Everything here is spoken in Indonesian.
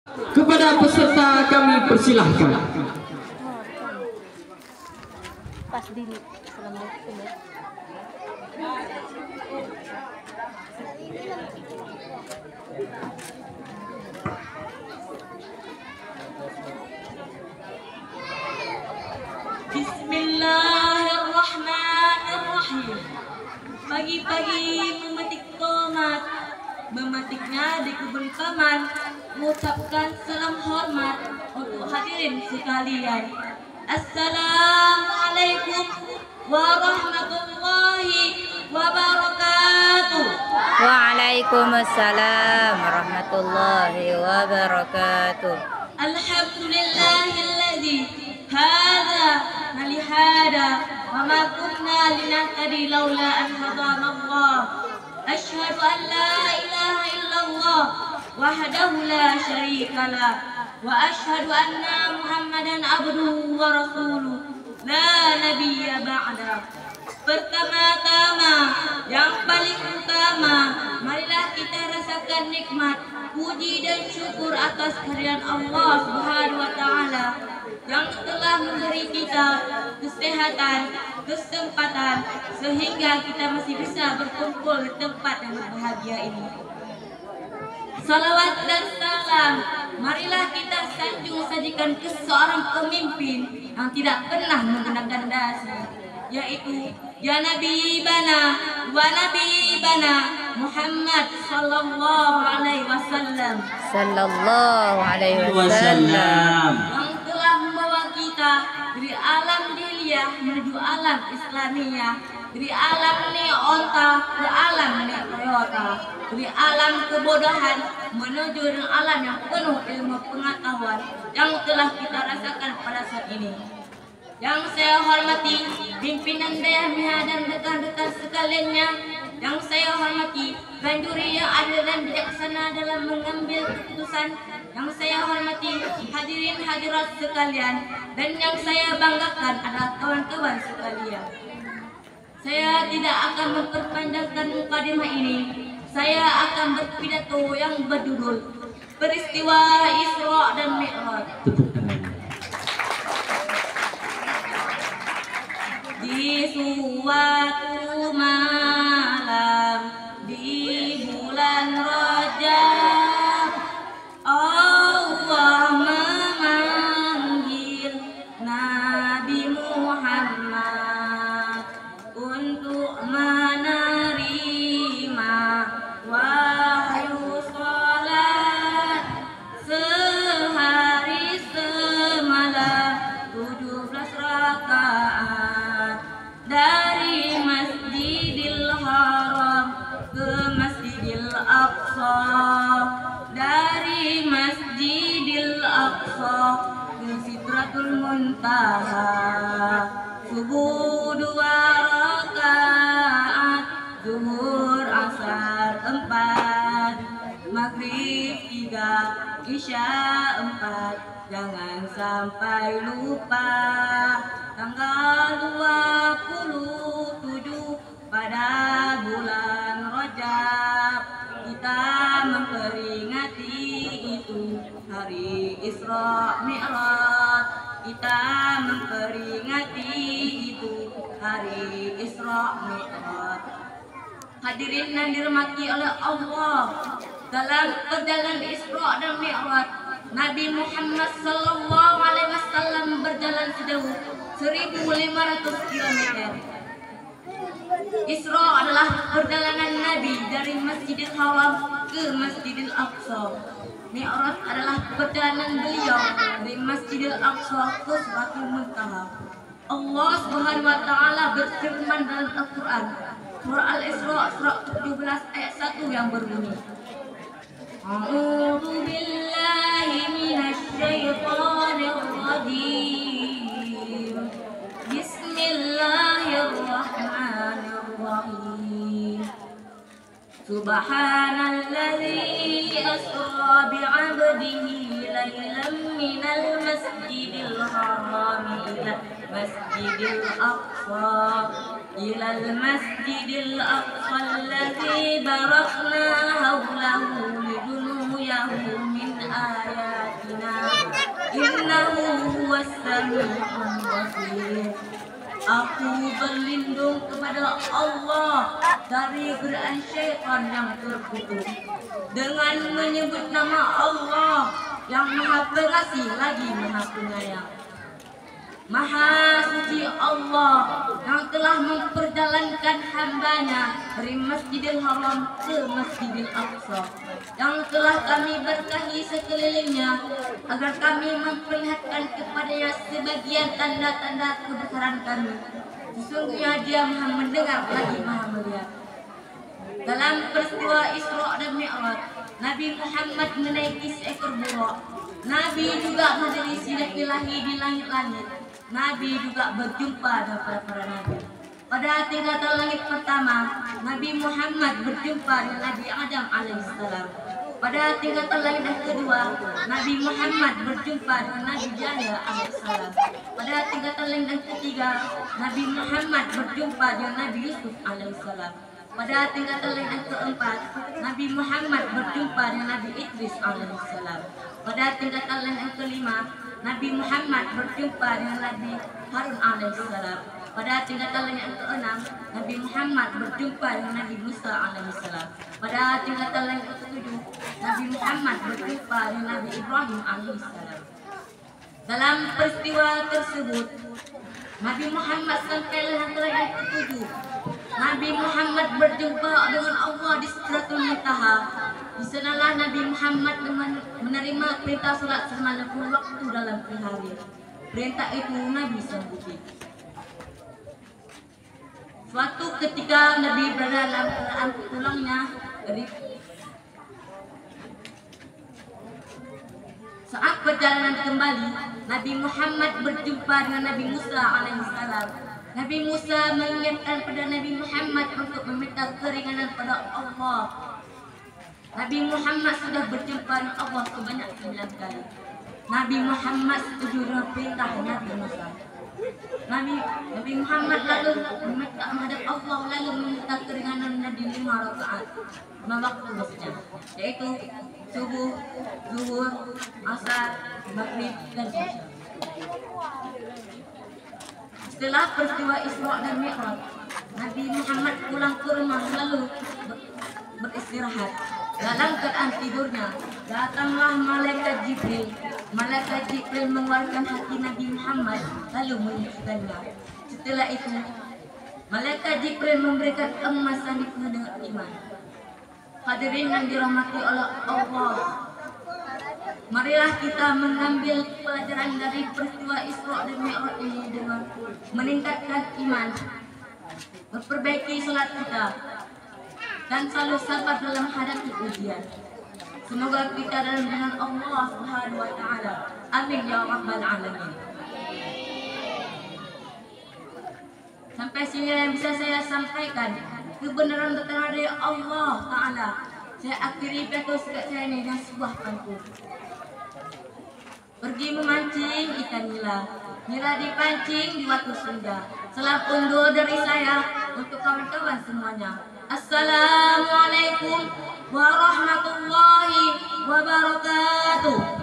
Kepada peserta kami persilahkan. Pas dulu. Assalamualaikum ya. Bismillahirrahmanirrahim. Pagi-pagi memetik tomat, memetiknya di kebun paman, mengucapkan salam hormat untuk hadirin sekalian. Assalamualaikum warahmatullahi wabarakatuh. Waalaikumsalam warahmatullahi wabarakatuh. Alhamdulillahilladzi hada malihada wa ma kunna linahtadi laula an hadana Allah. Asyhadu an la ilaha illallah wahdahu la syarika lah wa asyhadu anna Muhammadan abduhu wa rasuluh la nabiyya ba'da. Pertama-tama, yang paling utama, marilah kita rasakan nikmat, puji dan syukur atas kehadiran Allah Subhanahu wa taala yang telah memberi kita kesehatan, kesempatan sehingga kita masih bisa berkumpul di tempat yang berbahagia ini. Salawat dan salam marilah kita sanjung sajikan ke seorang pemimpin yang tidak pernah menggunakan dasi, yaitu ya Nabi bana wa Nabi bana Muhammad sallallahu alaihi wasallam. Sallallahu alaihi wasallam. Yang telah membawa kita dari alam jahiliyah menuju alam Islamiyah, dari alam neonta ke alam neoyota, dari alam kebodohan menuju alam yang penuh ilmu pengetahuan yang telah kita rasakan pada saat ini. Yang saya hormati pimpinan daerah dan rekan-rekan sekaliannya, yang saya hormati Banduri yang adil dan bijaksana dalam mengambil keputusan, yang saya hormati hadirin hadirat sekalian, dan yang saya banggakan adalah kawan-kawan sekalian. Saya tidak akan memperpanjangkan mukadimah ini. Saya akan berpidato yang berjudul Peristiwa Isra dan Mi'raj. Di suatu malam di bulan Rajab, Allah memanggil Nabi Muhammad untuk menerima wahyu salat sehari semalam 17 rakaat dari Masjidil Haram ke Masjidil Aqsa, dari Masjidil Aqsa ke Sidratul Muntaha. Subuh 2 rakaat, zuhur asar 4, maghrib 3, isya 4. Jangan sampai lupa tanggal 27 pada bulan Rajab kita memperingati itu hari Isra Mi'raj. Kita memperingati itu hari Isra Mi'raj. Hadirin yang dirahmati oleh Allah, dalam perjalanan Isra dan Mi'raj Nabi Muhammad sallallahu alaihi wasallam berjalan sejauh 1500 km. Isra adalah perjalanan Nabi dari Masjidil Haram ke Masjidil Aqsa. Mi'raj adalah perjalanan beliau dari Masjidil Aqsa ke Sidratul Muntaha. Allah Subhanahu wa taala berfirman dalam Al-Qur'an, surah Al-Isra surah 17 ayat 1 yang berbunyi, A'udzu billahi minasy syaithanir rajim. Bismillahirrahmanirrahim. Subhanalladzi asra bi'abdihi laylan minal masjidil haram ila masjidil aqsa masjidil aqsa alladzi barakna hawlahu linuriyahu min ayatina a'malina innahu huwas sami'ul basir. Aku berlindung kepada Allah dari godaan syaitan yang terkutuk dengan menyebut nama Allah yang Maha Pengasih lagi Maha Penyayang. Maha suci Allah yang telah memperjalankan hambanya dari Masjidil Haram ke Masjidil Aqsa, yang telah kami berkahi sekelilingnya agar kami memperlihatkan kepadanya sebagian tanda-tanda kebesaran kami. Sesungguhnya Dia Maha mendengar lagi Maha melihat. Dalam peristiwa Isra dan Mi'raj, Nabi Muhammad menaiki seekor buruk. Nabi juga menjadi sinar ilahi di langit-langit. Nabi juga berjumpa dengan para nabi. Pada tingkatan langit pertama, Nabi Muhammad berjumpa dengan Nabi Adam alaihissalam. Pada tingkatan langit yang kedua, Nabi Muhammad berjumpa dengan Nabi Yahya alaihissalam. Pada tingkatan langit yang ketiga, Nabi Muhammad berjumpa dengan Nabi Yusuf alaihissalam. Pada tingkatan langit yang keempat, Nabi Muhammad berjumpa dengan Nabi Idris alaihissalam. Pada tingkatan langit yang kelima, Nabi Muhammad berjumpa dengan Nabi Harun alaihissalam. Pada tingkatan langit yang keenam, Nabi Muhammad berjumpa dengan Nabi Musa alaihissalam. Pada tingkatan langit yang ketujuh, Nabi Muhammad berjumpa dengan Nabi Ibrahim alaihissalam. Dalam peristiwa tersebut, Nabi Muhammad sampai langit yang ketujuh. Nabi Muhammad berjumpa dengan Allah di Sidratul Muntaha. Di sanalah Nabi Muhammad menerima perintah salat 90 waktu dalam sehari. Perintah itu Nabi sanggupi. Suatu ketika Nabi berada dalam keadaan pulangnya dari saat perjalanan kembali, Nabi Muhammad berjumpa dengan Nabi Musa alaihissalam. Nabi Musa mengingatkan pada Nabi Muhammad untuk meminta keringanan pada Allah. Nabi Muhammad sudah berjumpa dengan Allah sebanyak 9 kali. Nabi Muhammad setuju dengan perintah Nabi Musa. Nabi Muhammad lalu meminta menghadap Allah, lalu meminta keringanan Nabi 5 rakaat 5 waktu maksudnya, yaitu subuh, zuhur, asar, maghrib dan isya. Setelah peristiwa Isra dan Mi'raj, Nabi Muhammad pulang ke rumah lalu beristirahat. Dalam keadaan tidurnya, datanglah malaikat Jibril. Malaikat Jibril mengeluarkan hati Nabi Muhammad lalu menyucikannya. Setelah itu, malaikat Jibril memberikan emasan dipenuhi dengan iman. Hadirin yang dirahmati oleh Allah, marilah kita mengambil pelajaran dari peristiwa Isra dan Mi'raj ini dengan meningkatkan iman, memperbaiki salat kita, dan selalu sabar dalam menghadapi ujian. Semoga kita dalam dengan Allah Subhanahu wa taala. Amin ya rabbal alamin. Sampai sini yang bisa saya sampaikan. Kebenaran datang dari Allah taala. Saya akhiri pidato singkat saya ini dengan sebuah pantun. Pergi memancing ikan nila, nila dipancing di waktu senja. Salam undur dari saya untuk kawan-kawan semuanya. Assalamualaikum warahmatullahi wabarakatuh.